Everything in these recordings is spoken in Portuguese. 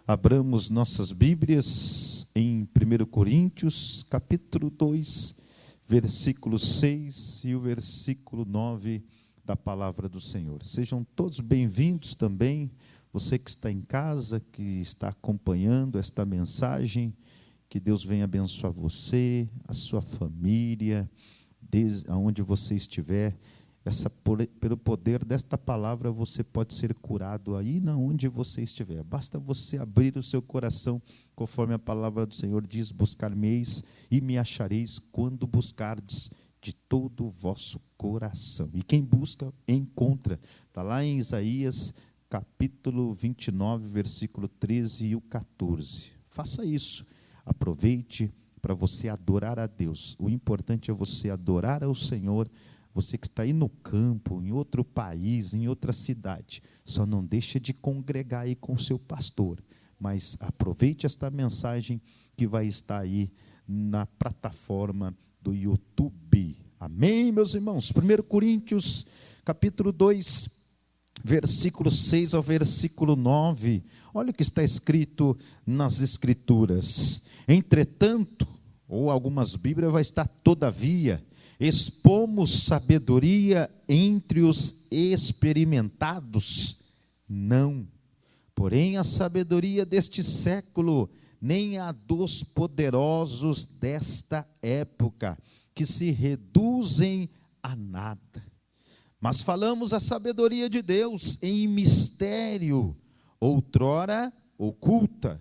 Abramos nossas Bíblias em 1 Coríntios, capítulo 2, versículo 6 e o versículo 9 da palavra do Senhor. Sejam todos bem-vindos também, você que está em casa, que está acompanhando esta mensagem, que Deus venha abençoar você, a sua família, desde onde você estiver. Pelo poder desta palavra você pode ser curado aí na onde você estiver. Basta você abrir o seu coração, conforme a palavra do Senhor diz: buscar-me-eis e me achareis quando buscardes de todo o vosso coração. E quem busca, encontra. Está lá em Isaías, capítulo 29, versículo 13 e o 14. Faça isso, aproveite para você adorar a Deus. O importante é você adorar ao Senhor. Você que está aí no campo, em outro país, em outra cidade, só não deixa de congregar aí com o seu pastor, mas aproveite esta mensagem que vai estar aí na plataforma do YouTube. Amém, meus irmãos? 1 Coríntios, capítulo 2, versículo 6 ao versículo 9. Olha o que está escrito nas Escrituras. Entretanto, ou algumas Bíblias vai estar todavia, expomos sabedoria entre os experimentados? Não. Porém, a sabedoria deste século, nem a dos poderosos desta época, que se reduzem a nada. Mas falamos a sabedoria de Deus em mistério, outrora oculta,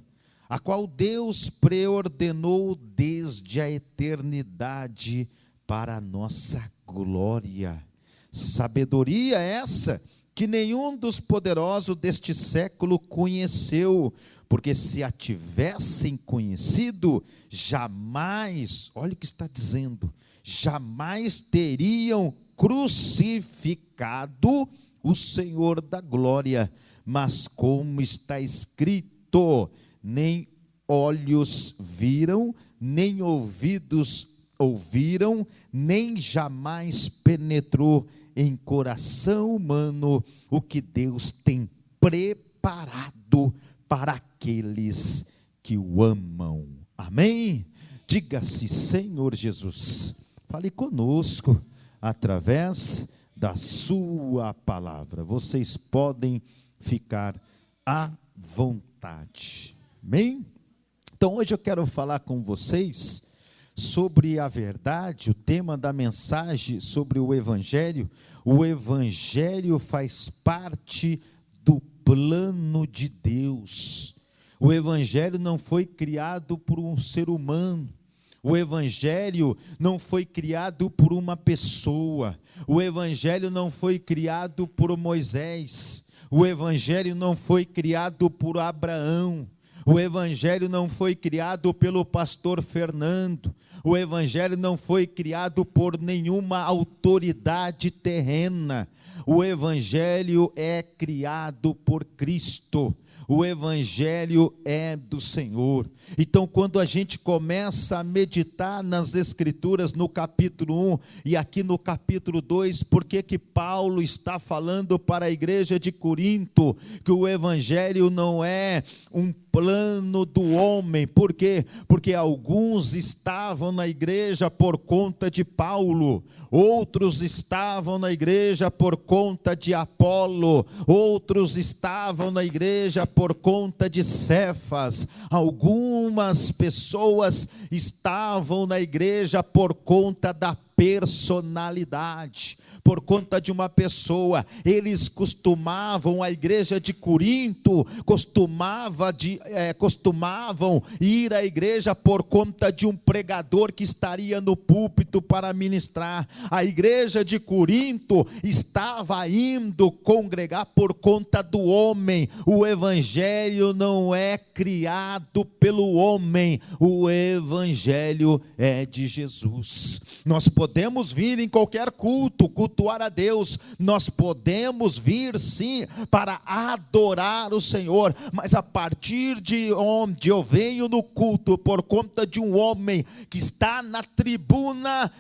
a qual Deus preordenou desde a eternidade para a nossa glória. Sabedoria essa que nenhum dos poderosos deste século conheceu, porque se a tivessem conhecido, jamais, olha o que está dizendo, jamais teriam crucificado o Senhor da glória. Mas como está escrito, nem olhos viram, nem ouvidos ouviram, nem jamais penetrou em coração humano o que Deus tem preparado para aqueles que o amam. Amém? Diga-se: Senhor Jesus, fale conosco através da sua palavra. Vocês podem ficar à vontade. Amém? Então hoje eu quero falar com vocês sobre a verdade, o tema da mensagem sobre o Evangelho. O Evangelho faz parte do plano de Deus. O Evangelho não foi criado por um ser humano. O Evangelho não foi criado por uma pessoa. O Evangelho não foi criado por Moisés. O Evangelho não foi criado por Abraão. O Evangelho não foi criado pelo pastor Fernando. O Evangelho não foi criado por nenhuma autoridade terrena. O Evangelho é criado por Cristo. O Evangelho é do Senhor. Então, quando a gente começa a meditar nas Escrituras, no capítulo 1 e aqui no capítulo 2, por que Paulo está falando para a igreja de Corinto que o Evangelho não é um plano do homem? Por quê? Porque alguns estavam na igreja por conta de Paulo, outros estavam na igreja por conta de Apolo, outros estavam na igreja por conta de Cefas, algumas pessoas estavam na igreja por conta da personalidade, por conta de uma pessoa. Eles costumavam, a igreja de Corinto costumavam ir à igreja por conta de um pregador que estaria no púlpito para ministrar. A igreja de Corinto estava indo congregar por conta do homem. O Evangelho não é criado pelo homem, o Evangelho é de Jesus. Nós podemos vir em qualquer culto, cultuar a Deus, nós podemos vir sim para adorar o Senhor, mas a partir de onde eu venho no culto por conta de um homem que está na tribuna,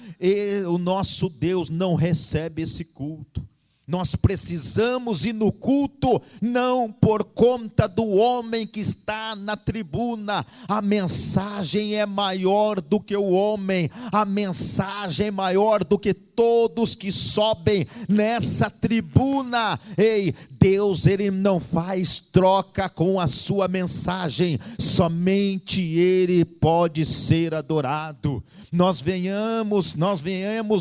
o nosso Deus não recebe esse culto. Nós precisamos ir no culto, não por conta do homem que está na tribuna. A mensagem é maior do que o homem, a mensagem é maior do que todos que sobem nessa tribuna. Ei, Deus, Ele não faz troca com a sua mensagem, somente Ele pode ser adorado. Nós venhamos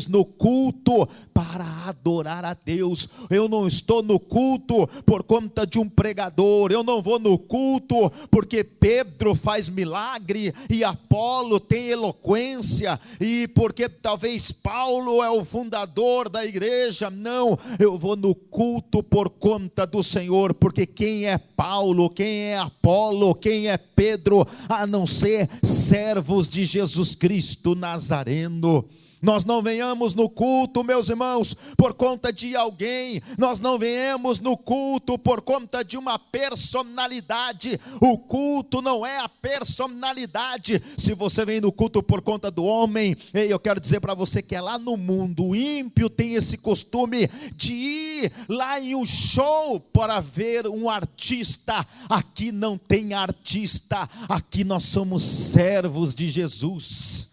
no culto para adorar a Deus. Eu não estou no culto por conta de um pregador, eu não vou no culto porque Pedro faz milagre e Apolo tem eloquência, e porque talvez Paulo é o fundador da igreja. Não, eu vou no culto por conta do Senhor, porque quem é Paulo, quem é Apolo, quem é Pedro, a não ser servos de Jesus Cristo Nazareno. Nós não venhamos no culto, meus irmãos, por conta de alguém. Nós não venhamos no culto por conta de uma personalidade. O culto não é a personalidade. Se você vem no culto por conta do homem, eu quero dizer para você que é lá no mundo. O ímpio tem esse costume de ir lá em um show para ver um artista. Aqui não tem artista. Aqui nós somos servos de Jesus.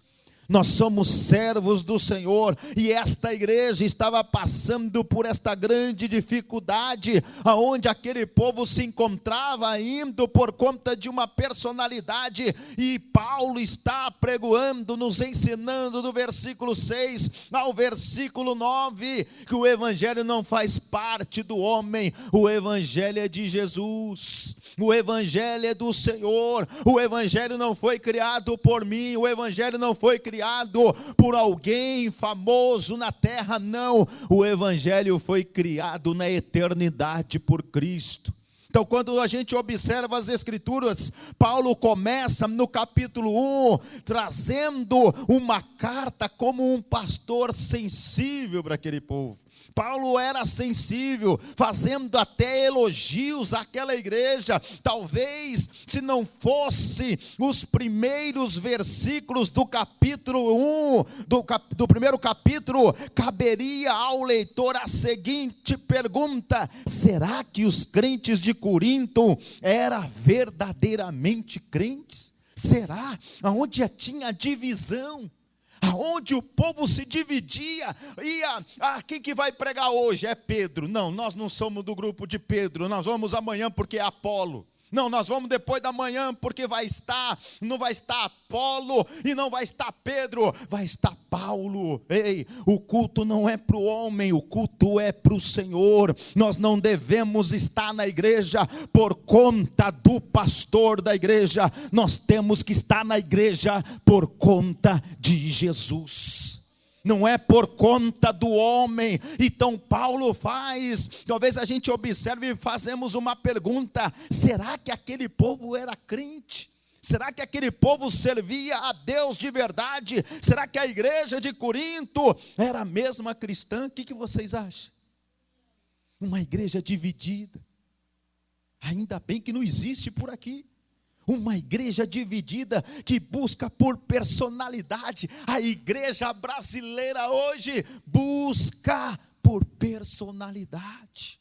Nós somos servos do Senhor, e esta igreja estava passando por esta grande dificuldade, aonde aquele povo se encontrava indo por conta de uma personalidade, e Paulo está pregoando, nos ensinando do versículo 6 ao versículo 9, que o evangelho não faz parte do homem, o evangelho é de Jesus. O evangelho é do Senhor. O evangelho não foi criado por mim, o evangelho não foi criado por alguém famoso na terra, não. O evangelho foi criado na eternidade por Cristo. Então, quando a gente observa as escrituras, Paulo começa no capítulo 1, trazendo uma carta como um pastor sensível para aquele povo. Paulo era sensível, fazendo até elogios àquela igreja. Talvez, se não fosse os primeiros versículos do capítulo 1, do primeiro capítulo, caberia ao leitor a seguinte pergunta: será que os crentes de Corinto eram verdadeiramente crentes? Será? Aonde tinha divisão? Aonde o povo se dividia, quem que vai pregar hoje? É Pedro. Não, nós não somos do grupo de Pedro, nós vamos amanhã porque é Apolo. Não, nós vamos depois da manhã porque não vai estar Apolo e não vai estar Pedro, vai estar Paulo. Ei, o culto não é para o homem, o culto é para o Senhor. Nós não devemos estar na igreja por conta do pastor da igreja, nós temos que estar na igreja por conta de Jesus. Não é por conta do homem. Então Paulo faz, talvez a gente observe e fazemos uma pergunta: será que aquele povo era crente? Será que aquele povo servia a Deus de verdade? Será que a igreja de Corinto era a mesma cristã? O que vocês acham? Uma igreja dividida. Ainda bem que não existe por aqui. Uma igreja dividida que busca por personalidade. A igreja brasileira hoje busca por personalidade,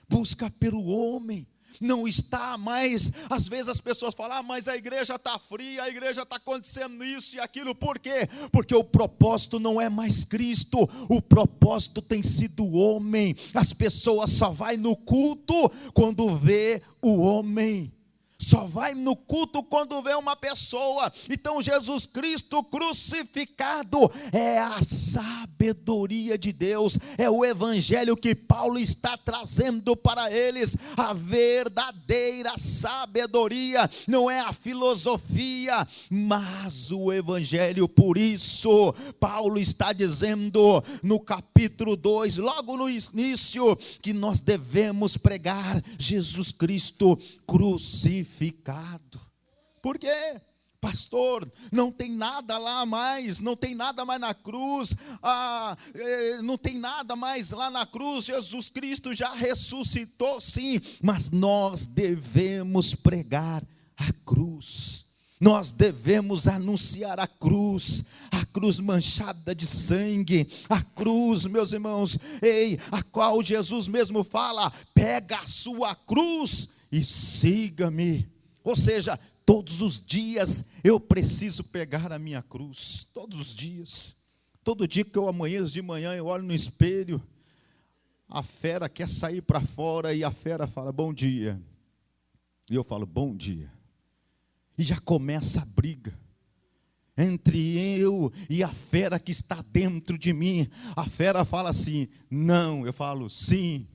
busca pelo homem. Não está mais, às vezes as pessoas falam: mas a igreja está fria, a igreja está acontecendo isso e aquilo. Por quê? Porque o propósito não é mais Cristo, o propósito tem sido o homem. As pessoas só vão no culto quando vê o homem. Só vai no culto quando vê uma pessoa. Então Jesus Cristo crucificado é a sabedoria de Deus, é o evangelho que Paulo está trazendo para eles, a verdadeira sabedoria, não é a filosofia, mas o evangelho. Por isso Paulo está dizendo no capítulo 2, logo no início, que nós devemos pregar Jesus Cristo crucificado. Por quê? Pastor, não tem nada lá mais, não tem nada mais na cruz, não tem nada mais lá na cruz. Jesus Cristo já ressuscitou, sim, mas nós devemos pregar a cruz. Nós devemos anunciar a cruz manchada de sangue, a cruz, meus irmãos, a qual Jesus mesmo fala: pega a sua cruz e siga-me. Ou seja, todos os dias eu preciso pegar a minha cruz, todos os dias. Todo dia que eu amanheço de manhã, eu olho no espelho, a fera quer sair para fora e a fera fala: bom dia. E eu falo: bom dia. E já começa a briga entre eu e a fera que está dentro de mim. A fera fala assim: não. Eu falo: sim.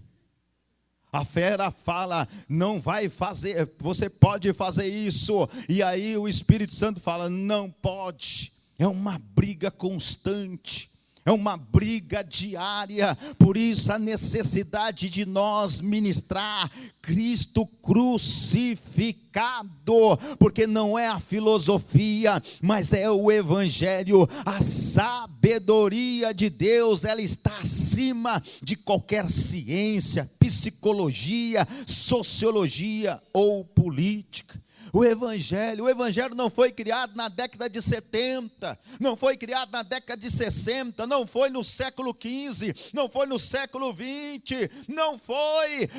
A fera fala: não vai fazer, você pode fazer isso. E aí o Espírito Santo fala: não pode. É uma briga constante, é uma briga diária. Por isso a necessidade de nós ministrar Cristo crucificado, porque não é a filosofia, mas é o Evangelho. A sabedoria de Deus, ela está acima de qualquer ciência, psicologia, sociologia ou política. O Evangelho não foi criado na década de 70, não foi criado na década de 60, não foi no século 15, não foi no século 20, não foi.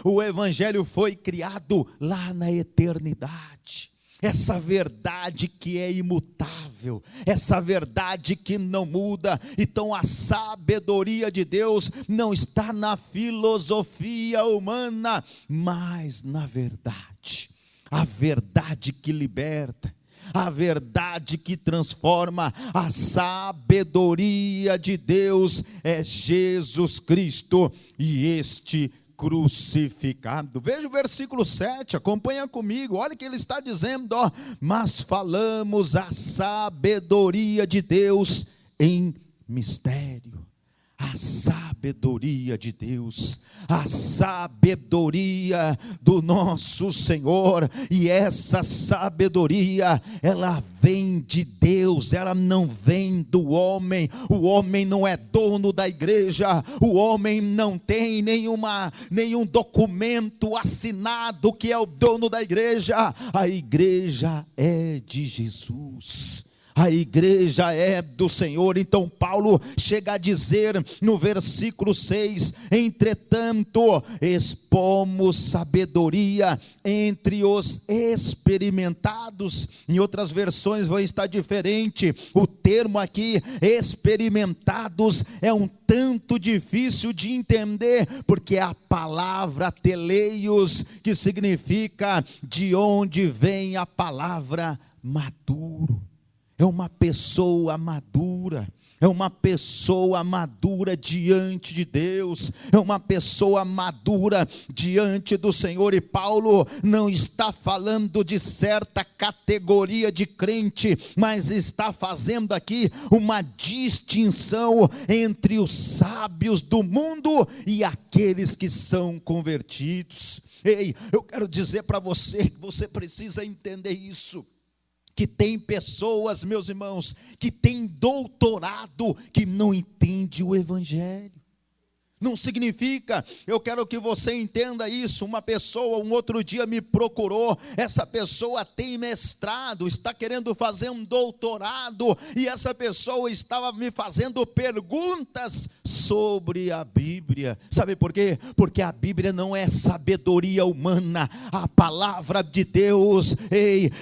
O Evangelho foi criado lá na eternidade. Essa verdade que é imutável, essa verdade que não muda. Então a sabedoria de Deus não está na filosofia humana, mas na verdade. A verdade que liberta, a verdade que transforma. A sabedoria de Deus é Jesus Cristo e este crucificado. Veja o versículo 7, acompanha comigo, olha o que ele está dizendo, mas falamos a sabedoria de Deus em mistério. A sabedoria de Deus, a sabedoria do nosso Senhor, e essa sabedoria, ela vem de Deus, ela não vem do homem. O homem não é dono da igreja, o homem não tem nenhum documento assinado que é o dono da igreja. A igreja é de Jesus. A igreja é do Senhor. Então Paulo chega a dizer no versículo 6: entretanto, expomos sabedoria entre os experimentados. Em outras versões vai estar diferente. O termo aqui, experimentados, é um tanto difícil de entender, porque é a palavra teleios, que significa de onde vem a palavra maduro. É uma pessoa madura, é uma pessoa madura diante de Deus, é uma pessoa madura diante do Senhor. E Paulo não está falando de certa categoria de crente, mas está fazendo aqui uma distinção entre os sábios do mundo e aqueles que são convertidos. Ei, eu quero dizer para você que você precisa entender isso. Que tem pessoas, meus irmãos, que tem doutorado, que não entende o Evangelho. Não significa, eu quero que você entenda isso. Uma pessoa, um outro dia me procurou, essa pessoa tem mestrado, está querendo fazer um doutorado, e essa pessoa estava me fazendo perguntas sobre a Bíblia. Sabe por quê? Porque a Bíblia não é sabedoria humana, a palavra de Deus,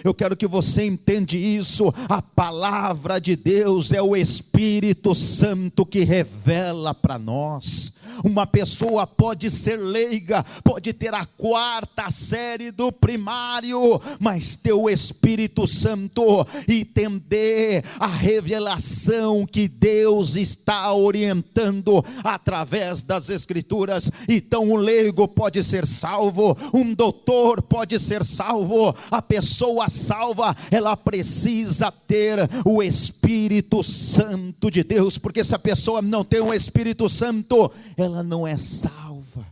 eu quero que você entenda isso, a palavra de Deus é o Espírito Santo que revela para nós. Uma pessoa pode ser leiga, pode ter a 4ª série do primário, mas ter o Espírito Santo e entender a revelação que Deus está orientando através das Escrituras. Então um leigo pode ser salvo, um doutor pode ser salvo. A pessoa salva, ela precisa ter o Espírito Santo de Deus, porque se a pessoa não tem o Espírito Santo, ela não é salva.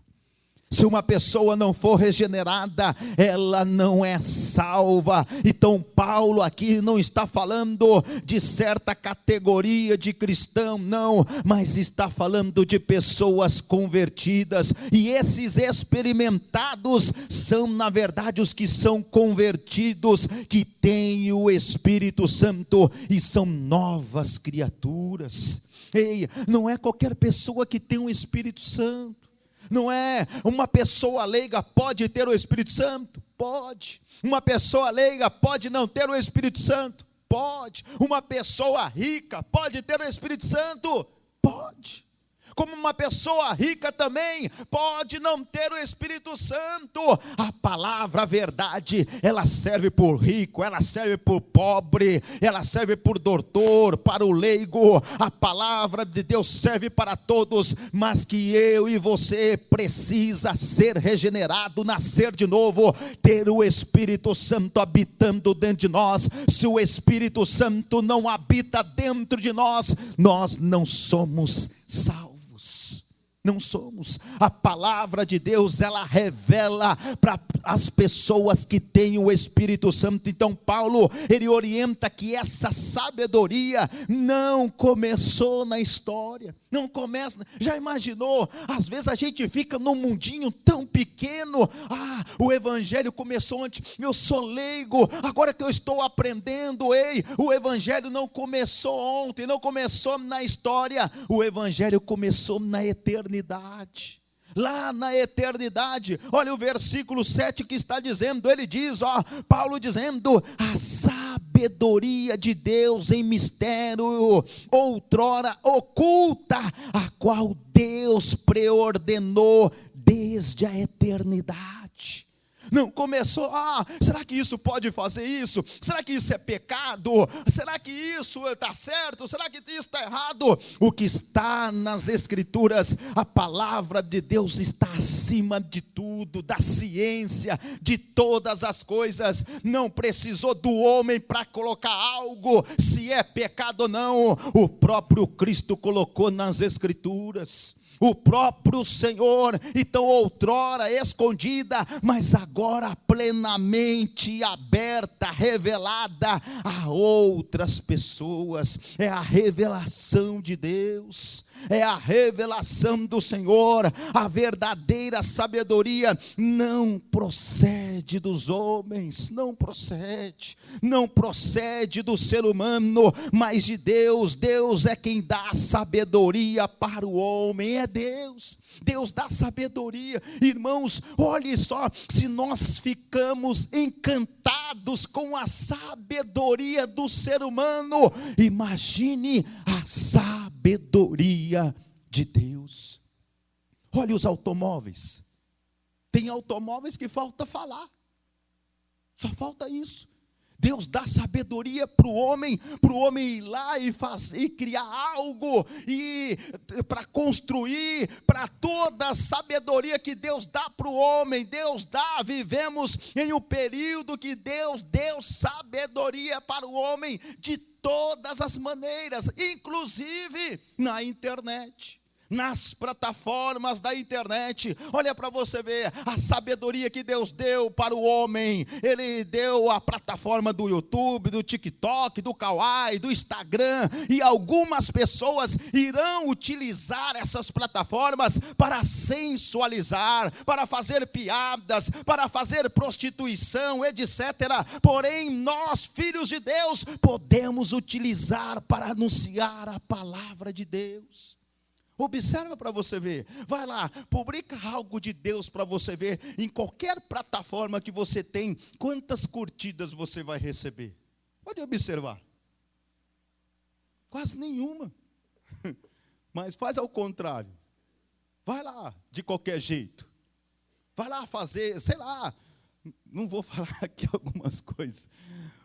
Se uma pessoa não for regenerada, ela não é salva. Então Paulo aqui não está falando de certa categoria de cristão, não, mas está falando de pessoas convertidas. E esses experimentados são, na verdade, os que são convertidos, que têm o Espírito Santo e são novas criaturas. Ei, não é qualquer pessoa que tem o Espírito Santo. Não é uma pessoa leiga pode ter o Espírito Santo? Pode. Uma pessoa leiga pode não ter o Espírito Santo? Pode. Uma pessoa rica pode ter o Espírito Santo? Pode. Como uma pessoa rica também pode não ter o Espírito Santo. A palavra, a verdade, ela serve para o rico, ela serve para o pobre, ela serve para o doutor, para o leigo. A palavra de Deus serve para todos, mas que eu e você precisa ser regenerado, nascer de novo, ter o Espírito Santo habitando dentro de nós. Se o Espírito Santo não habita dentro de nós, nós não somos salvos. Não somos. A palavra de Deus, ela revela para as pessoas que têm o Espírito Santo. Então Paulo, ele orienta que essa sabedoria não começou na história, não começa, já imaginou, às vezes a gente fica num mundinho tão pequeno, o evangelho começou antes, eu sou leigo, agora que eu estou aprendendo. Ei, o evangelho não começou ontem, não começou na história, o evangelho começou na eternidade. Lá na eternidade, olha o versículo 7 que está dizendo, ele diz, Paulo dizendo, a sabedoria de Deus em mistério, outrora oculta, a qual Deus preordenou desde a eternidade. Não começou, será que isso pode fazer isso? Será que isso é pecado? Será que isso está certo? Será que isso está errado? O que está nas Escrituras, a palavra de Deus está acima de tudo, da ciência, de todas as coisas. Não precisou do homem para colocar algo, se é pecado ou não. O próprio Cristo colocou nas Escrituras. O próprio Senhor, então outrora escondida, mas agora plenamente aberta, revelada a outras pessoas. É a revelação de Deus, é a revelação do Senhor. A verdadeira sabedoria não procede dos homens, não procede do ser humano, mas de Deus. Deus é quem dá sabedoria para o homem, é Deus dá sabedoria. Irmãos, olhe só, se nós ficamos encantados com a sabedoria do ser humano, imagine a sabedoria de Deus. Olhe os automóveis, tem automóveis que falta falar, só falta isso. Deus dá sabedoria para o homem ir lá e fazer, e criar algo, e para construir, para toda a sabedoria que Deus dá para o homem, vivemos em um período que Deus deu sabedoria para o homem, de todas as maneiras, inclusive na internet. Nas plataformas da internet, olha para você ver a sabedoria que Deus deu para o homem. Ele deu a plataforma do YouTube, do TikTok, do Kawaii, do Instagram, e algumas pessoas irão utilizar essas plataformas para sensualizar, para fazer piadas, para fazer prostituição, etc. Porém, nós, filhos de Deus, podemos utilizar para anunciar a palavra de Deus. Observa para você ver, vai lá, publica algo de Deus para você ver, em qualquer plataforma que você tem, quantas curtidas você vai receber. Pode observar, quase nenhuma, mas faz ao contrário, vai lá de qualquer jeito, vai lá fazer, sei lá, não vou falar aqui algumas coisas,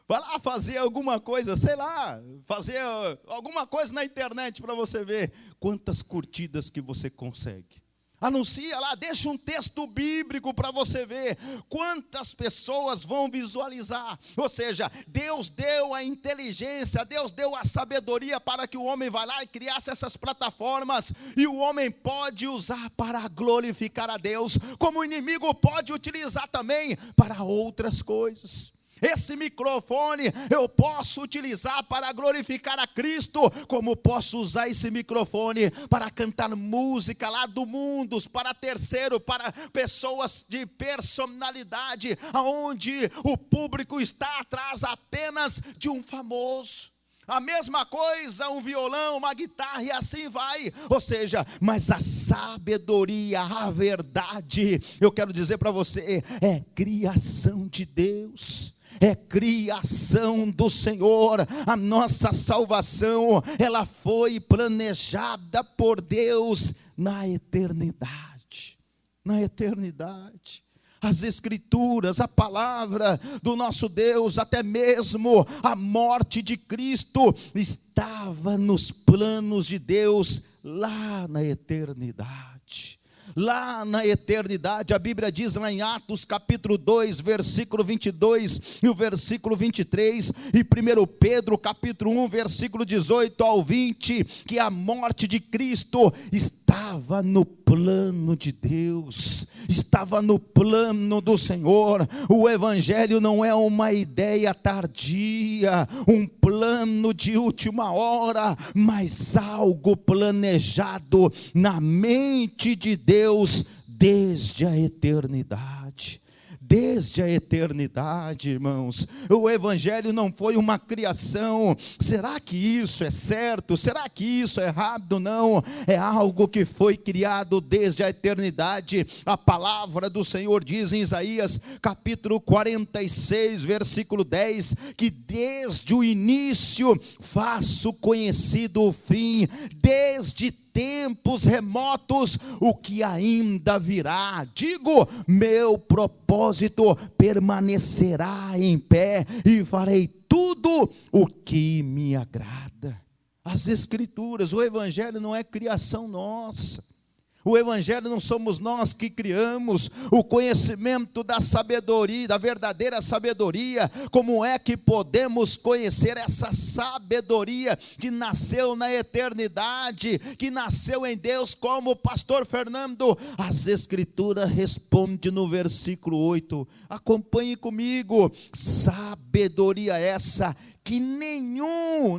vai lá fazer alguma coisa, sei lá, fazer alguma coisa na internet para você ver quantas curtidas que você consegue. Anuncia lá, deixa um texto bíblico para você ver quantas pessoas vão visualizar. Ou seja, Deus deu a inteligência, Deus deu a sabedoria para que o homem vá lá e criasse essas plataformas. E o homem pode usar para glorificar a Deus, como o inimigo pode utilizar também para outras coisas. Esse microfone eu posso utilizar para glorificar a Cristo, como posso usar esse microfone para cantar música lá do mundo, para terceiro, para pessoas de personalidade, onde o público está atrás apenas de um famoso. A mesma coisa, um violão, uma guitarra e assim vai. Ou seja, mas a sabedoria, a verdade, eu quero dizer para você, é criação de Deus. É criação do Senhor. A nossa salvação, ela foi planejada por Deus na eternidade. Na eternidade. As Escrituras, a palavra do nosso Deus, até mesmo a morte de Cristo, estava nos planos de Deus lá na eternidade. Lá na eternidade, a Bíblia diz lá em Atos capítulo 2, versículo 22 e o versículo 23, e 1 Pedro capítulo 1, versículo 18 ao 20, que a morte de Cristo estava no plano de Deus, estava no plano do Senhor. O Evangelho não é uma ideia tardia, um plano de última hora, mas algo planejado na mente de Deus desde a eternidade. Desde a eternidade, irmãos. O Evangelho não foi uma criação. Será que isso é certo? Será que isso é errado? Não, é algo que foi criado desde a eternidade. A palavra do Senhor diz em Isaías capítulo 46, versículo 10, que desde o início faço conhecido o fim, desde tempos remotos o que ainda virá. Digo, meu propósito permanecerá em pé e farei tudo o que me agrada. As Escrituras, o Evangelho não é criação nossa. O Evangelho não somos nós que criamos. O conhecimento da sabedoria, da verdadeira sabedoria, como é que podemos conhecer essa sabedoria que nasceu na eternidade, que nasceu em Deus, como o pastor Fernando? As Escrituras respondem no versículo 8, acompanhe comigo, sabedoria essa que nenhum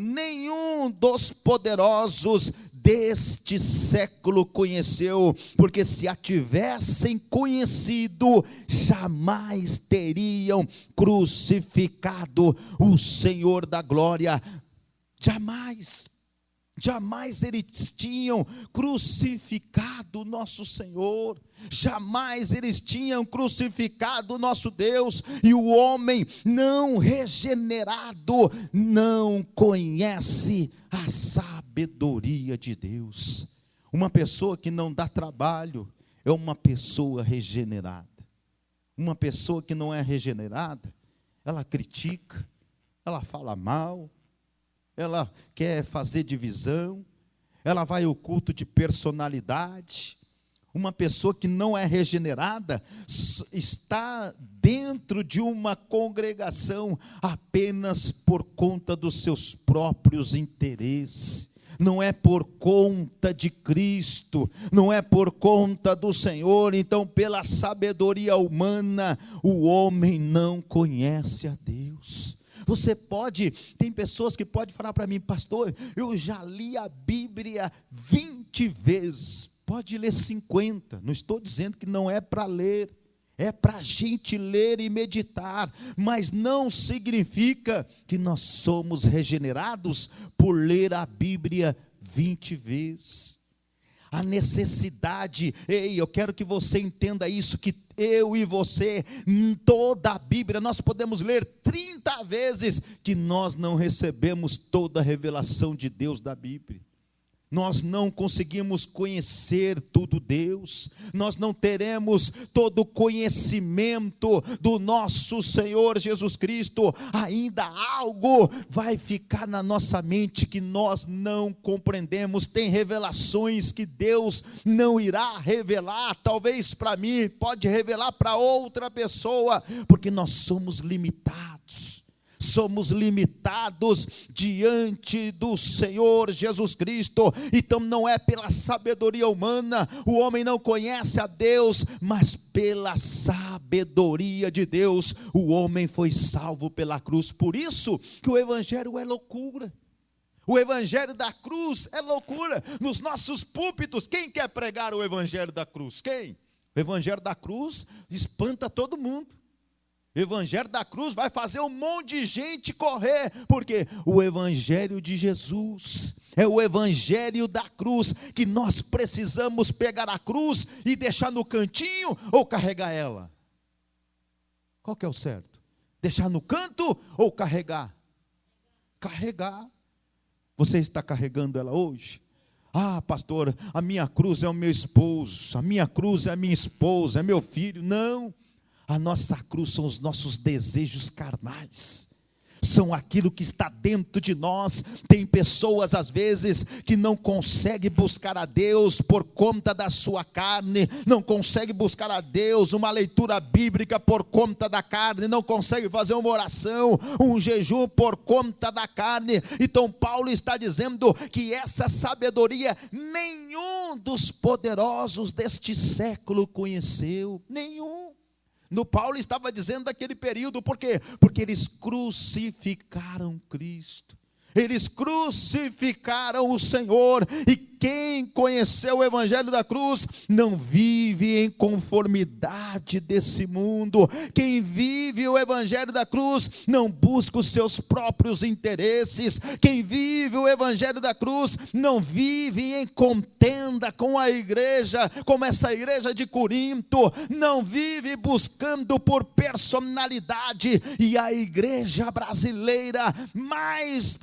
dos poderosos deste século conheceu, porque se a tivessem conhecido, jamais teriam crucificado o Senhor da glória. Jamais eles tinham crucificado o nosso Senhor, jamais eles tinham crucificado o nosso Deus. E o homem não regenerado não conhece a sabedoria de Deus. Uma pessoa que não dá trabalho é uma pessoa regenerada. Uma pessoa que não é regenerada, ela critica, ela fala mal, ela quer fazer divisão, ela vai ao culto de personalidade. Uma pessoa que não é regenerada está dentro de uma congregação apenas por conta dos seus próprios interesses. Não é por conta de Cristo, não é por conta do Senhor. Então, pela sabedoria humana, o homem não conhece a Deus. Você pode, tem pessoas que podem falar para mim, pastor, eu já li a Bíblia 20 vezes, pode ler 50, não estou dizendo que não é para ler, é para a gente ler e meditar, mas não significa que nós somos regenerados por ler a Bíblia 20 vezes. A necessidade, eu quero que você entenda isso, que eu e você, em toda a Bíblia, nós podemos ler 30 vezes, que nós não recebemos toda a revelação de Deus da Bíblia. Nós não conseguimos conhecer todo Deus, nós não teremos todo o conhecimento do nosso Senhor Jesus Cristo, ainda algo vai ficar na nossa mente que nós não compreendemos. Tem revelações que Deus não irá revelar, talvez para mim, pode revelar para outra pessoa, porque nós somos limitados. Somos limitados diante do Senhor Jesus Cristo. Então não é pela sabedoria humana, o homem não conhece a Deus, mas pela sabedoria de Deus, o homem foi salvo pela cruz. Por isso que o evangelho é loucura. O evangelho da cruz é loucura. Nos nossos púlpitos, quem quer pregar o evangelho da cruz? Quem? O evangelho da cruz espanta todo mundo. O evangelho da cruz vai fazer um monte de gente correr, porque o evangelho de Jesus é o evangelho da cruz, que nós precisamos pegar a cruz e deixar no cantinho ou carregar ela? Qual que é o certo? Deixar no canto ou carregar? Carregar. Você está carregando ela hoje? Ah, pastor, a minha cruz é o meu esposo, a minha cruz é a minha esposa, é meu filho. Não. A nossa cruz são os nossos desejos carnais, são aquilo que está dentro de nós. Tem pessoas às vezes que não conseguem buscar a Deus por conta da sua carne, não conseguem buscar a Deus, uma leitura bíblica por conta da carne, não conseguem fazer uma oração, um jejum por conta da carne. Então Paulo está dizendo que essa sabedoria nenhum dos poderosos deste século conheceu, nenhum. No Paulo estava dizendo daquele período, por quê? Porque eles crucificaram Cristo, eles crucificaram o Senhor, e quem conheceu o evangelho da cruz, não vive em conformidade desse mundo. Quem vive o evangelho da cruz, não busca os seus próprios interesses. Quem vive o evangelho da cruz, não vive em contenda com a igreja, como essa igreja de Corinto, não vive buscando por personalidade, e a igreja brasileira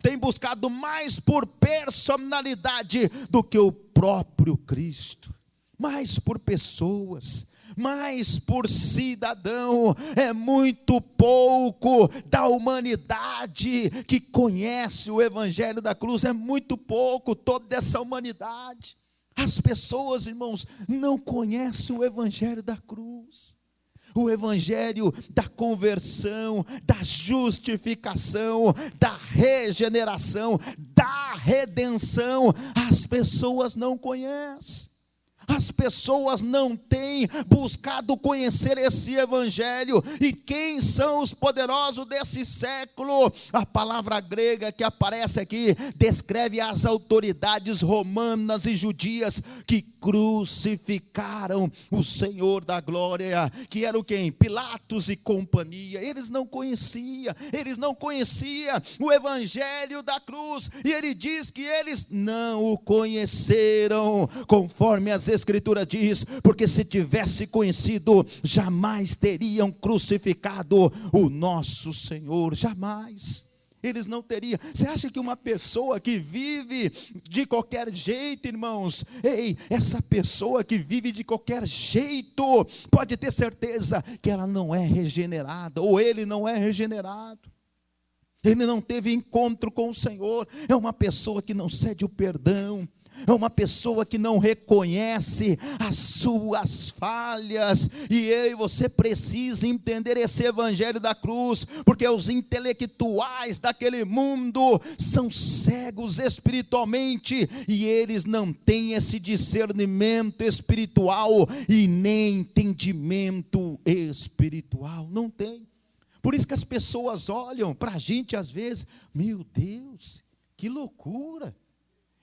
tem buscado mais por personalidade do que o próprio Cristo, mais por pessoas, mais por cidadão. É muito pouco da humanidade que conhece o evangelho da cruz, é muito pouco, toda essa humanidade. As pessoas, irmãos, não conhecem o evangelho da cruz, o evangelho da conversão, da justificação, da regeneração, da redenção. As pessoas não conhecem. As pessoas não têm buscado conhecer esse evangelho. E quem são os poderosos desse século? A palavra grega que aparece aqui descreve as autoridades romanas e judias que crucificaram o Senhor da glória, que era o quem? Pilatos e companhia. Eles não conheciam o evangelho da cruz, e ele diz que eles não o conheceram, conforme as Escritura diz, porque se tivesse conhecido, jamais teriam crucificado o nosso Senhor, jamais. Eles não teriam. Você acha que uma pessoa que vive de qualquer jeito, irmãos, essa pessoa que vive de qualquer jeito, pode ter certeza que ela não é regenerada, ou ele não é regenerado, ele não teve encontro com o Senhor. É uma pessoa que não cede o perdão, é uma pessoa que não reconhece as suas falhas. E eu e você precisa entender esse evangelho da cruz, porque os intelectuais daquele mundo são cegos espiritualmente, e eles não têm esse discernimento espiritual e nem entendimento espiritual, não tem. Por isso que as pessoas olham para a gente às vezes, meu Deus, que loucura.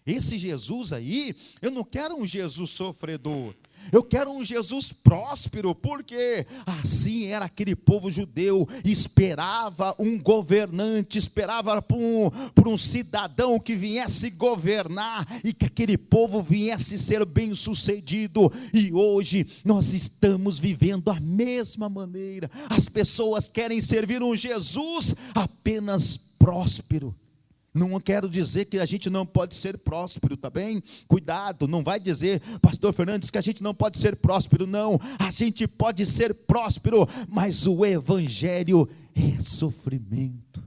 Esse Jesus aí, eu não quero um Jesus sofredor, eu quero um Jesus próspero, porque assim era aquele povo judeu, esperava um governante, esperava por um cidadão que viesse governar, e que aquele povo viesse ser bem sucedido. E hoje nós estamos vivendo a mesma maneira. As pessoas querem servir um Jesus apenas próspero, Não quero dizer que a gente não pode ser próspero, tá bem? Cuidado, não vai dizer, pastor Fernandes, que a gente não pode ser próspero. Não, a gente pode ser próspero, mas o evangelho é sofrimento.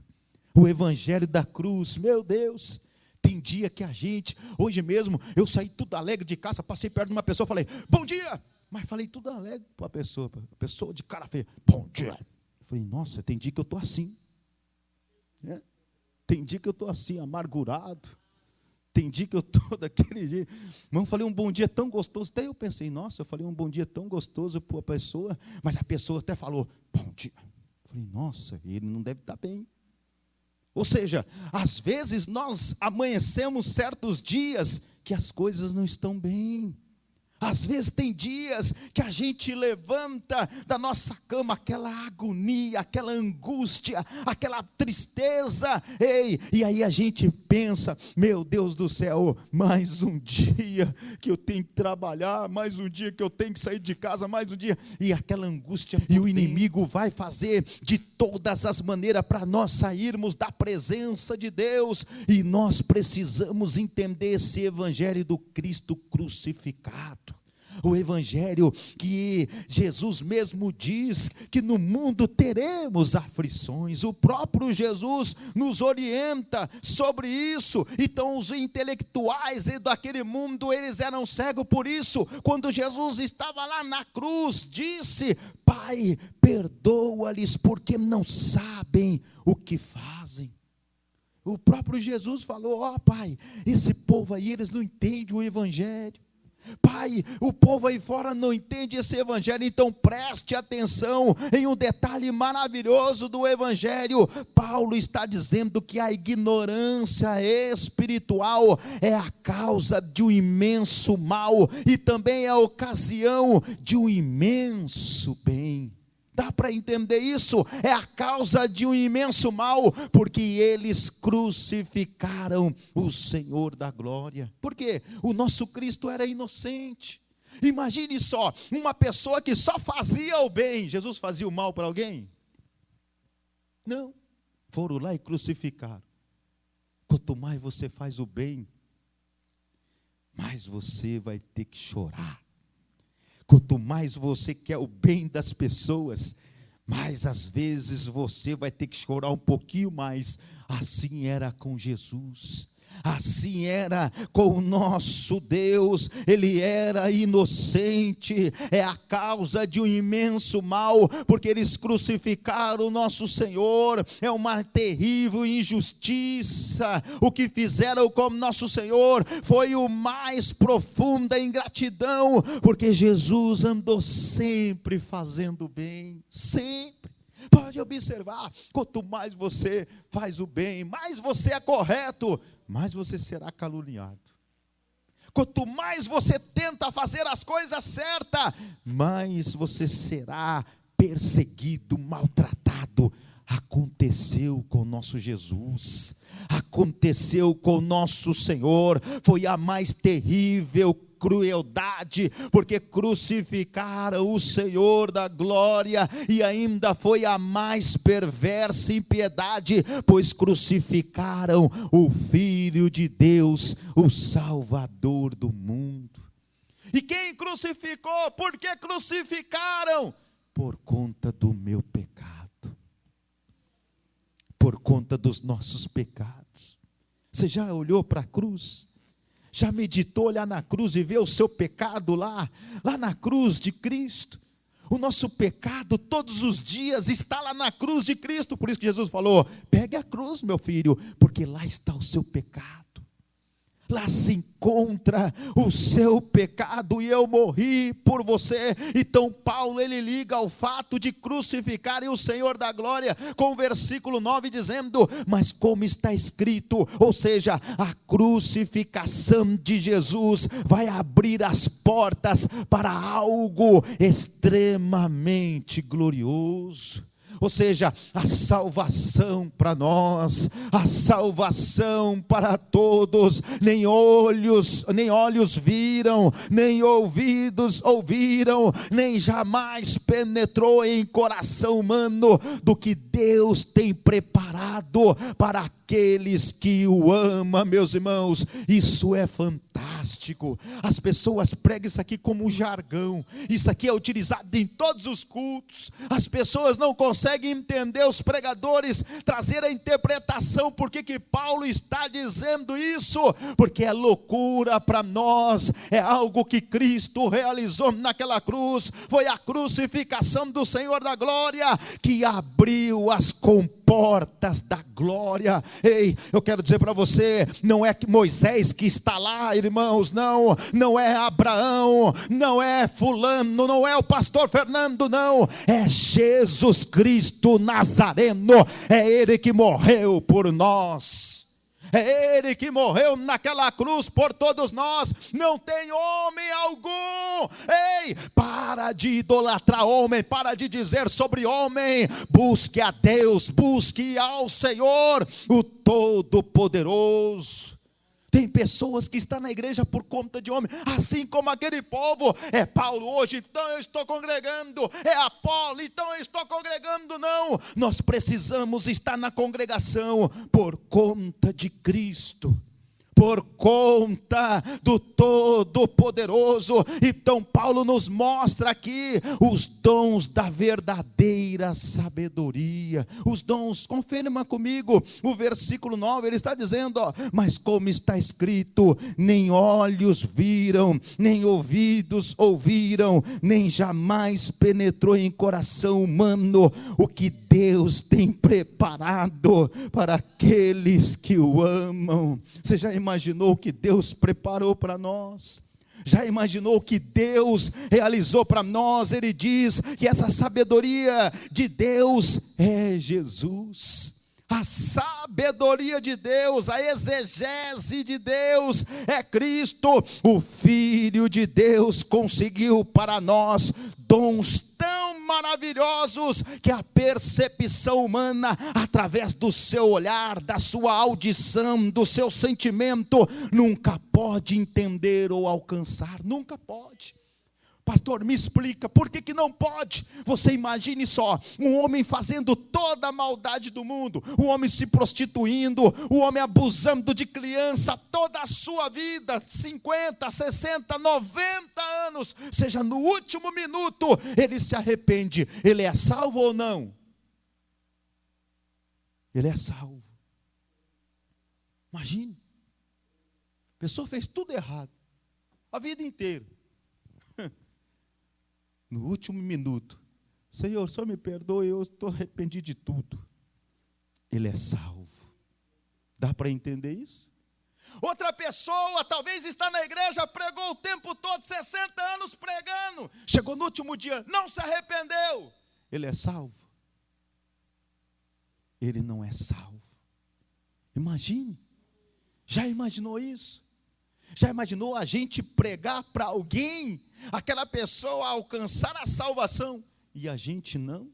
O evangelho da cruz, meu Deus. Tem dia que a gente, hoje mesmo, eu saí tudo alegre de casa, passei perto de uma pessoa, falei, bom dia. Mas falei tudo alegre para a pessoa de cara feia, bom dia. Eu falei, nossa, tem dia que eu estou assim. Tem dia que eu estou assim, amargurado. Tem dia que eu estou daquele jeito. Mas eu falei um bom dia tão gostoso. Até eu pensei, nossa, eu falei um bom dia tão gostoso para a pessoa. Mas a pessoa até falou, bom dia. Eu falei, nossa, ele não deve estar bem. Ou seja, às vezes nós amanhecemos certos dias que as coisas não estão bem. Às vezes tem dias que a gente levanta da nossa cama aquela agonia, aquela angústia, aquela tristeza, e aí a gente pensa, meu Deus do céu, mais um dia que eu tenho que trabalhar, mais um dia que eu tenho que sair de casa, mais um dia, e aquela angústia, e o inimigo vai fazer de todas as maneiras para nós sairmos da presença de Deus, e nós precisamos entender esse evangelho do Cristo crucificado. O evangelho que Jesus mesmo diz que no mundo teremos aflições. O próprio Jesus nos orienta sobre isso. Então os intelectuais daquele mundo, eles eram cegos por isso. Quando Jesus estava lá na cruz, disse, Pai, perdoa-lhes porque não sabem o que fazem. O próprio Jesus falou, ó Pai, esse povo aí, eles não entendem o evangelho. Pai, o povo aí fora não entende esse evangelho, então preste atenção em um detalhe maravilhoso do evangelho. Paulo está dizendo que a ignorância espiritual é a causa de um imenso mal e também é a ocasião de um imenso bem. Dá para entender isso? É a causa de um imenso mal, porque eles crucificaram o Senhor da glória. Por quê? O nosso Cristo era inocente. Imagine só, uma pessoa que só fazia o bem. Jesus fazia o mal para alguém? Não. Foram lá e crucificaram. Quanto mais você faz o bem, mais você vai ter que chorar. Quanto mais você quer o bem das pessoas, mais às vezes você vai ter que chorar um pouquinho mais. Assim era com Jesus. Assim era com o nosso Deus. Ele era inocente. É a causa de um imenso mal, porque eles crucificaram o nosso Senhor. É uma terrível injustiça. O que fizeram com nosso Senhor foi o mais profunda ingratidão, porque Jesus andou sempre fazendo bem, sempre. Pode observar, quanto mais você faz o bem, mais você é correto, mais você será caluniado. Quanto mais você tenta fazer as coisas certas, mais você será perseguido, maltratado. Aconteceu com o nosso Jesus, aconteceu com o nosso Senhor, foi a mais terrível crueldade, porque crucificaram o Senhor da glória, e ainda foi a mais perversa impiedade, pois crucificaram o Filho de Deus, o Salvador do mundo. E quem crucificou? Por que crucificaram? Por conta do meu pecado, por conta dos nossos pecados. Você já olhou para a cruz? Já meditou olhar na cruz e ver o seu pecado lá na cruz de Cristo? O nosso pecado todos os dias está lá na cruz de Cristo. Por isso que Jesus falou, pegue a cruz, meu filho, porque lá está o seu pecado. Lá se encontra o seu pecado, e eu morri por você. Então Paulo, ele liga ao fato de crucificarem o Senhor da glória com o versículo 9 dizendo, mas como está escrito, ou seja, a crucificação de Jesus vai abrir as portas para algo extremamente glorioso. Ou seja, a salvação para nós, a salvação para todos. Nem olhos viram, nem ouvidos ouviram, nem jamais penetrou em coração humano do que Deus tem preparado para aqueles que o amam, meus irmãos. Isso é fantástico. As pessoas pregam isso aqui como um jargão. Isso aqui é utilizado em todos os cultos. As pessoas não conseguem entender, os pregadores trazer a interpretação. Por que Paulo está dizendo isso? Porque é loucura para nós. É algo que Cristo realizou naquela cruz. Foi a crucificação do Senhor da glória que abriu as comportas da glória. Ei, eu quero dizer para você, não é que Moisés que está lá, irmãos, não é Abraão, não é fulano, não é o pastor Fernando, não, é Jesus Cristo Nazareno. É Ele que morreu por nós, é Ele que morreu naquela cruz por todos nós. Não tem homem algum. Ei, para de idolatrar homem, para de dizer sobre homem. Busque a Deus, busque ao Senhor, o Todo-Poderoso. Tem pessoas que estão na igreja por conta de homem, assim como aquele povo. É Paulo hoje, então eu estou congregando. É Apolo, então eu estou congregando. Não, nós precisamos estar na congregação por conta de Cristo, por conta do Todo-Poderoso. Então Paulo nos mostra aqui os dons da verdadeira sabedoria. Os dons, confirma comigo, o versículo 9, ele está dizendo, mas como está escrito, nem olhos viram, nem ouvidos ouviram, nem jamais penetrou em coração humano o que Deus tem preparado para aqueles que o amam. Você já imaginou o que Deus preparou para nós? Já imaginou o que Deus realizou para nós? Ele diz que essa sabedoria de Deus é Jesus. A sabedoria de Deus, a exegese de Deus é Cristo. O Filho de Deus conseguiu para nós dons tão maravilhosos que a percepção humana, através do seu olhar, da sua audição, do seu sentimento, nunca pode entender ou alcançar. Nunca pode. Pastor, me explica, por que não pode? Você imagine só, um homem fazendo toda a maldade do mundo, o homem se prostituindo, o homem abusando de criança toda a sua vida, 50, 60, 90 anos, seja no último minuto, ele se arrepende, ele é salvo ou não? Ele é salvo. Imagine, a pessoa fez tudo errado, a vida inteira. No último minuto, Senhor, só me perdoe, eu estou arrependido de tudo. Ele é salvo. Dá para entender isso? Outra pessoa talvez está na igreja, pregou o tempo todo, 60 anos pregando, chegou no último dia, não se arrependeu. Ele é salvo? Ele não é salvo. Imagine, já imaginou isso? Já imaginou a gente pregar para alguém, aquela pessoa alcançar a salvação, e a gente não?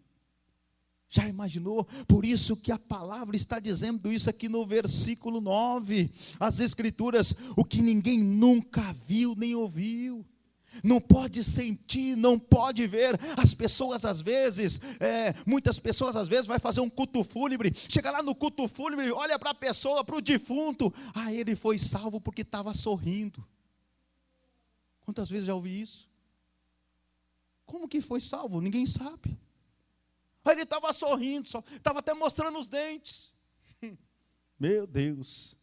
Já imaginou? Por isso que a palavra está dizendo isso aqui no versículo 9. As escrituras, o que ninguém nunca viu nem ouviu. Não pode sentir, não pode ver. As pessoas às vezes, muitas pessoas às vezes vai fazer um culto fúnebre, chega lá no culto fúnebre, olha para a pessoa, para o defunto, ele foi salvo porque estava sorrindo. Quantas vezes já ouvi isso? Como que foi salvo? Ninguém sabe. Ele estava sorrindo, estava até mostrando os dentes. Meu Deus.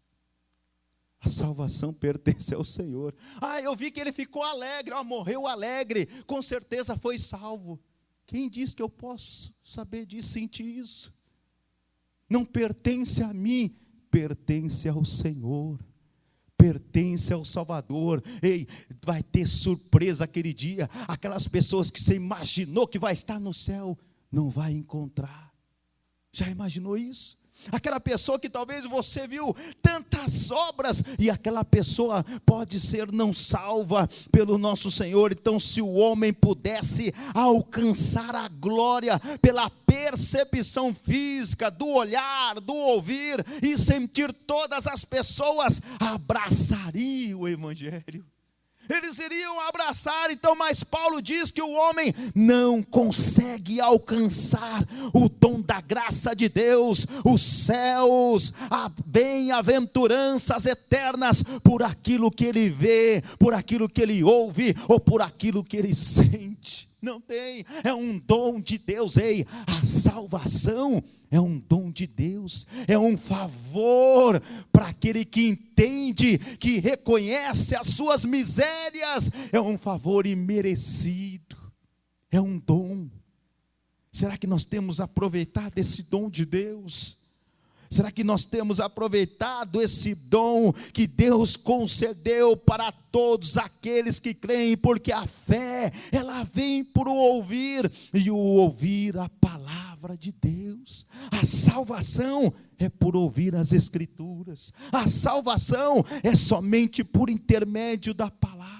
A salvação pertence ao Senhor. Eu vi que ele ficou alegre, morreu alegre, com certeza foi salvo. Quem diz que eu posso saber disso, sentir isso? Não pertence a mim, pertence ao Senhor, pertence ao Salvador. Ei, vai ter surpresa aquele dia, aquelas pessoas que você imaginou que vai estar no céu, não vai encontrar. Já imaginou isso? aquela pessoa que talvez você viu tantas obras, e aquela pessoa pode ser não salva pelo nosso Senhor. Então, se o homem pudesse alcançar a glória pela percepção física, do olhar, do ouvir, e sentir todas as pessoas, abraçaria o Evangelho. Eles iriam abraçar. Então, mas Paulo diz que o homem não consegue alcançar o dom da graça de Deus, os céus, a bem-aventuranças eternas, por aquilo que ele vê, por aquilo que ele ouve, ou por aquilo que ele sente. Não tem, é um dom de Deus. Ei, a salvação é um dom de Deus, é um favor para aquele que entende, que reconhece as suas misérias, é um favor imerecido, é um dom. Será que nós temos aproveitado esse dom de Deus? Será que nós temos aproveitado esse dom que Deus concedeu para todos aqueles que creem? Porque a fé, ela vem por ouvir, e o ouvir a palavra de Deus. A salvação é por ouvir as Escrituras. A salvação é somente por intermédio da palavra.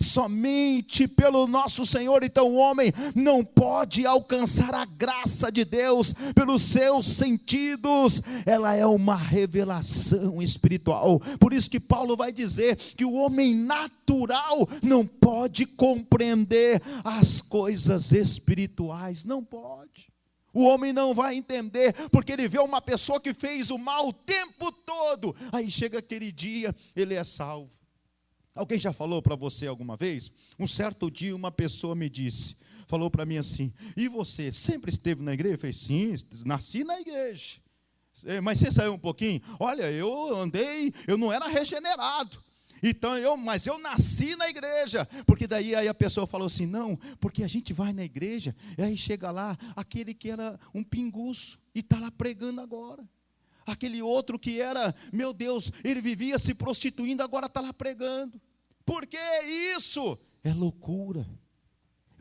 Somente pelo nosso Senhor. Então o homem não pode alcançar a graça de Deus pelos seus sentidos. Ela é uma revelação espiritual. Por isso que Paulo vai dizer que o homem natural não pode compreender as coisas espirituais. Não pode. O homem não vai entender, porque ele vê uma pessoa que fez o mal o tempo todo. Aí chega aquele dia, ele é salvo. Alguém já falou para você alguma vez? Um certo dia uma pessoa me disse, falou para mim assim: e você sempre esteve na igreja? Eu falei: sim, nasci na igreja. Mas você saiu um pouquinho? Olha, eu andei, eu não era regenerado. Então mas eu nasci na igreja. Porque daí aí a pessoa falou assim: não, porque a gente vai na igreja, e aí chega lá aquele que era um pinguço e está lá pregando agora. Aquele outro que era, meu Deus, ele vivia se prostituindo, agora está lá pregando. Por que isso? É loucura.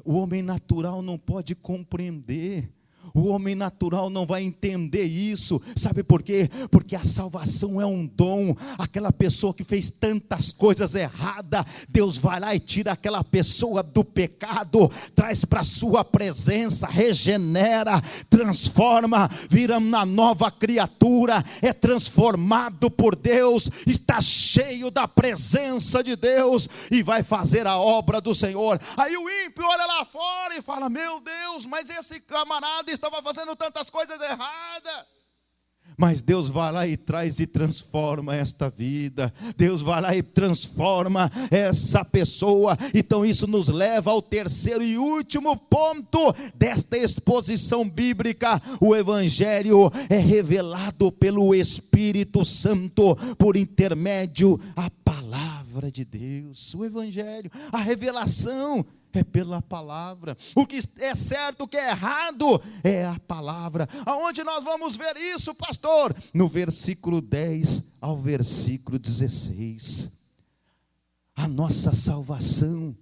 O homem natural não pode compreender. O homem natural não vai entender isso. Sabe por quê? Porque a salvação é um dom. Aquela pessoa que fez tantas coisas erradas, Deus vai lá e tira aquela pessoa do pecado, traz para a sua presença, regenera, transforma, vira uma nova criatura, é transformado por Deus, está cheio da presença de Deus e vai fazer a obra do Senhor. Aí o ímpio olha lá fora e fala: meu Deus, mas esse camarada estava fazendo tantas coisas erradas. Mas Deus vai lá e traz e transforma esta vida. Deus vai lá e transforma essa pessoa. Então isso nos leva ao terceiro e último ponto desta exposição bíblica. O Evangelho é revelado pelo Espírito Santo por intermédio da palavra de Deus. O Evangelho, a revelação é pela palavra. O que é certo, o que é errado, é a palavra. Aonde nós vamos ver isso, pastor? No versículo 10 ao versículo 16. A nossa salvação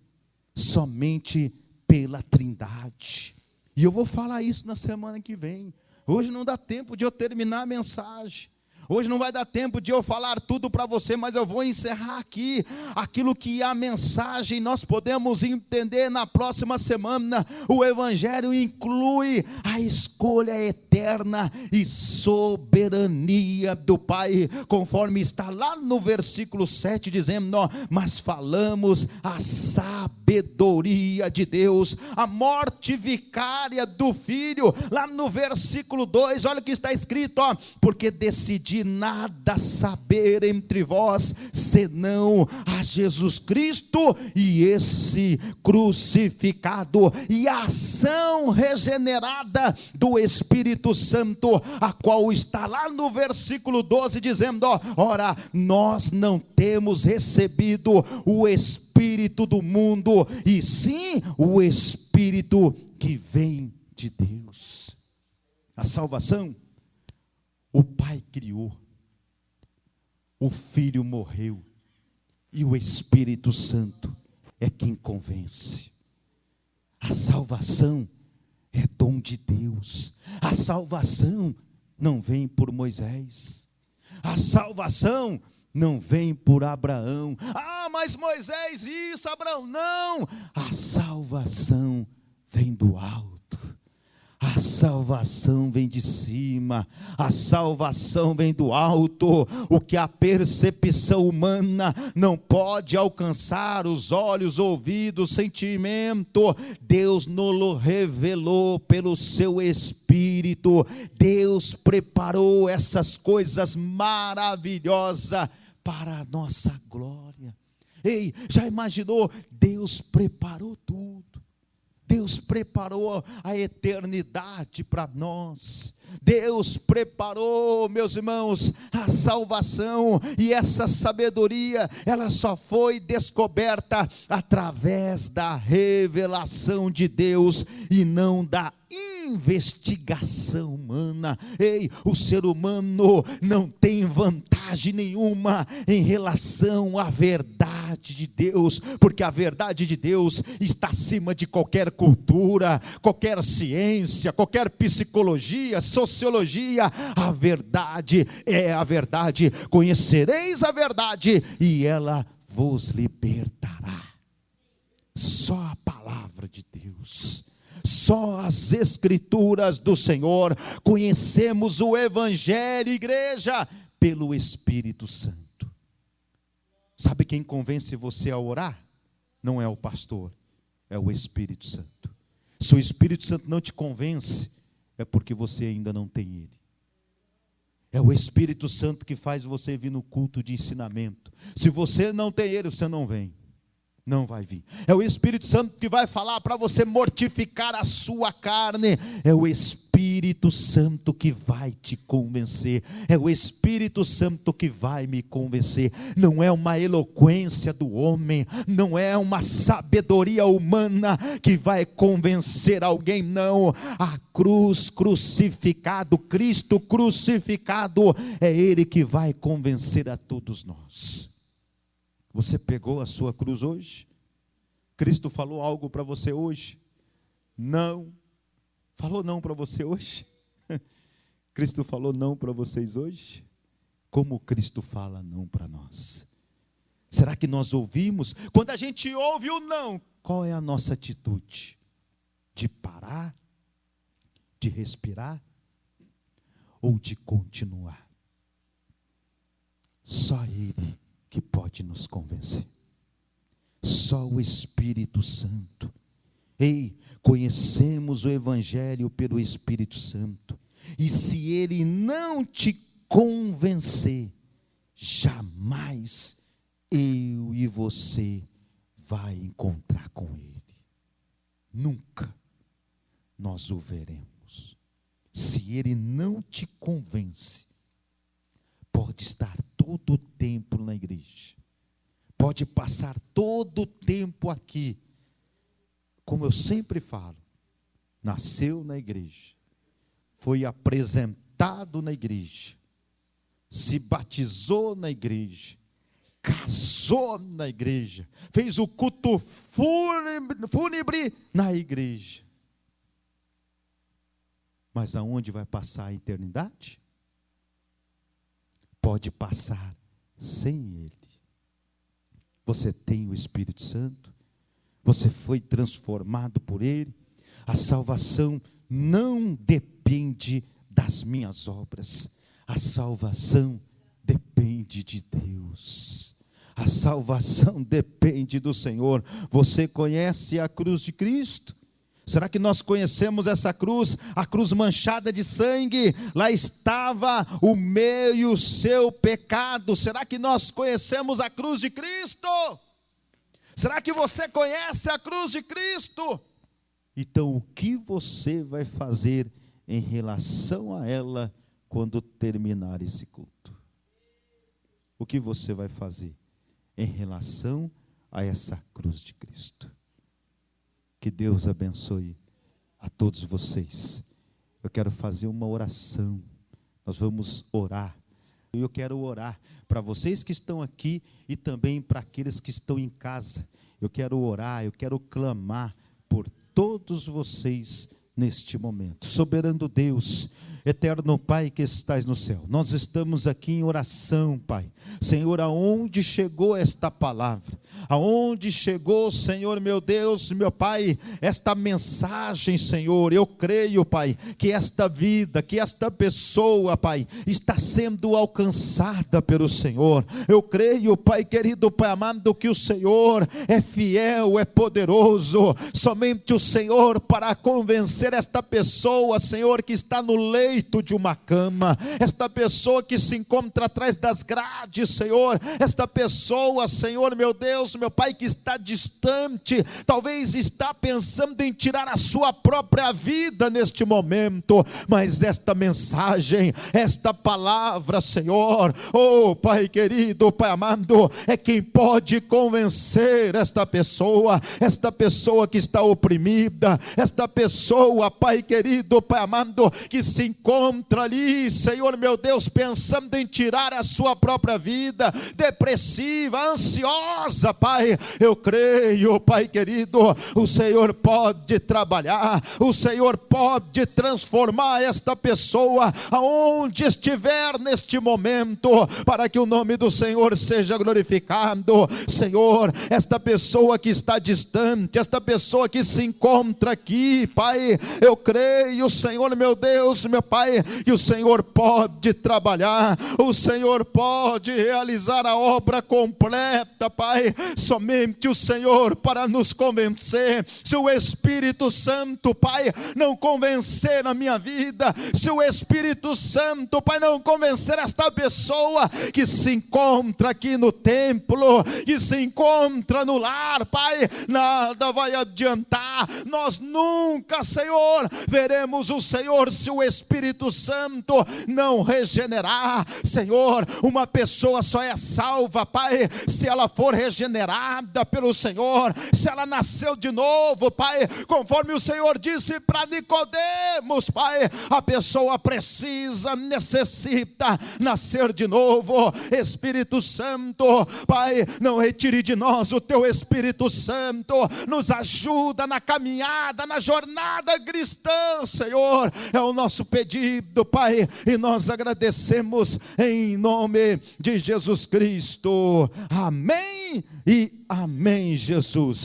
somente pela Trindade. E eu vou falar isso na semana que vem. Hoje não dá tempo de eu terminar a mensagem. Hoje não vai dar tempo de eu falar tudo para você, mas eu vou encerrar aqui aquilo que a mensagem nós podemos entender na próxima semana. O Evangelho inclui a escolha eterna e soberania do Pai, conforme está lá no versículo 7, dizendo: mas falamos a sabedoria de Deus, a morte vicária do Filho. Lá no versículo 2, olha o que está escrito: porque decidi nada saber entre vós, senão a Jesus Cristo e esse crucificado, e a ação regenerada do Espírito Santo, a qual está lá no versículo 12, dizendo: ora, nós não temos recebido o Espírito do mundo, e sim o Espírito que vem de Deus. A salvação, o Pai criou, o Filho morreu, e o Espírito Santo é quem convence. A salvação é dom de Deus. A salvação não vem por Moisés. A salvação não vem por Abraão. Ah, mas Moisés isso, Abraão não. A salvação vem do alto. A salvação vem de cima, a salvação vem do alto. O que a percepção humana não pode alcançar, os olhos, ouvidos, sentimento, Deus nos revelou pelo seu Espírito. Deus preparou essas coisas maravilhosas para a nossa glória. Ei, já imaginou? Deus preparou tudo. Deus preparou a eternidade para nós. Deus preparou, meus irmãos, a salvação. E essa sabedoria, ela só foi descoberta através da revelação de Deus e não da investigação humana. Ei, o ser humano não tem vantagem nenhuma em relação à verdade de Deus, porque a verdade de Deus está acima de qualquer cultura, qualquer ciência, qualquer psicologia, sociologia. A verdade é a verdade. Conhecereis a verdade e ela vos libertará. Só a palavra de Deus, só as escrituras do Senhor. Conhecemos o Evangelho, igreja, pelo Espírito Santo. Sabe quem convence você a orar? Não é o pastor, é o Espírito Santo. Se o Espírito Santo não te convence, é porque você ainda não tem ele. É o Espírito Santo que faz você vir no culto de ensinamento. Se você não tem ele, você não vem. Não vai vir. É o Espírito Santo que vai falar para você mortificar a sua carne. É o Espírito Santo que vai te convencer. É o Espírito Santo que vai me convencer. Não é uma eloquência do homem, não é uma sabedoria humana que vai convencer alguém, não. A cruz crucificado, Cristo crucificado, é Ele que vai convencer a todos nós. Você pegou a sua cruz hoje? Cristo falou algo para você hoje? Não. Falou não para você hoje? Cristo falou não para vocês hoje? Como Cristo fala não para nós? Será que nós ouvimos? Quando a gente ouve o não, qual é a nossa atitude? De parar? De respirar? Ou de continuar? Só Ele que pode nos convencer. Só o Espírito Santo. Ei, conhecemos o Evangelho pelo Espírito Santo. E se Ele não te convencer, jamais eu e você vai encontrar com Ele. Nunca nós o veremos. Se Ele não te convence, pode estar todo o tempo na igreja, pode passar todo o tempo aqui, como eu sempre falo, nasceu na igreja, foi apresentado na igreja, se batizou na igreja, casou na igreja, fez o culto fúnebre na igreja, mas aonde vai passar a eternidade? Pode passar sem Ele. Você tem o Espírito Santo, você foi transformado por Ele. A salvação não depende das minhas obras, a salvação depende de Deus. A salvação depende do Senhor. Você conhece a cruz de Cristo? Será que nós conhecemos essa cruz? A cruz manchada de sangue, lá estava o meu e o seu pecado. Será que nós conhecemos a cruz de Cristo? Será que você conhece a cruz de Cristo? Então o que você vai fazer em relação a ela quando terminar esse culto? O que você vai fazer em relação a essa cruz de Cristo? Que Deus abençoe a todos vocês. Eu quero fazer uma oração. Nós vamos orar. Eu quero orar para vocês que estão aqui e também para aqueles que estão em casa. Eu quero orar, eu quero clamar por todos vocês neste momento. Soberano Deus, Eterno Pai que estais no céu, nós estamos aqui em oração, Pai. Senhor, aonde chegou esta palavra? Aonde chegou, Senhor, meu Deus, meu Pai, esta mensagem, Senhor, eu creio, Pai, que esta vida, que esta pessoa, Pai, está sendo alcançada pelo Senhor. Eu creio, Pai querido, Pai amado, que o Senhor é fiel, é poderoso, somente o Senhor para convencer esta pessoa, Senhor, que está no leito de uma cama, esta pessoa que se encontra atrás das grades, Senhor, esta pessoa, Senhor, meu Deus, meu Pai, que está distante, talvez está pensando em tirar a sua própria vida neste momento, mas esta mensagem, esta palavra, Senhor, oh Pai querido, Pai amado, é quem pode convencer esta pessoa que está oprimida, esta pessoa, Pai querido, Pai amado, que se encontra ali, Senhor meu Deus, pensando em tirar a sua própria vida, depressiva, ansiosa, Pai, eu creio, Pai querido, o Senhor pode trabalhar, o Senhor pode transformar esta pessoa, aonde estiver neste momento, para que o nome do Senhor seja glorificado. Senhor, esta pessoa que está distante, esta pessoa que se encontra aqui, Pai, eu creio, Senhor meu Deus, meu Pai, que o Senhor pode trabalhar, o Senhor pode realizar a obra completa, Pai, somente o Senhor para nos convencer. Se o Espírito Santo, Pai, não convencer a minha vida, se o Espírito Santo, Pai, não convencer esta pessoa que se encontra aqui no templo, que se encontra no lar, Pai, nada vai adiantar. Nós nunca, Senhor, veremos o Senhor se o Espírito Santo não regenerar. Senhor, uma pessoa só é salva, Pai, se ela for regenerada pelo Senhor, se ela nasceu de novo, Pai, conforme o Senhor disse para Nicodemos, Pai, a pessoa precisa, necessita nascer de novo. Espírito Santo, Pai, não retire de nós o teu Espírito Santo, nos ajuda na caminhada, na jornada cristã, Senhor, é o nosso pedido, Pai, e nós agradecemos em nome de Jesus Cristo, amém e amém, Jesus.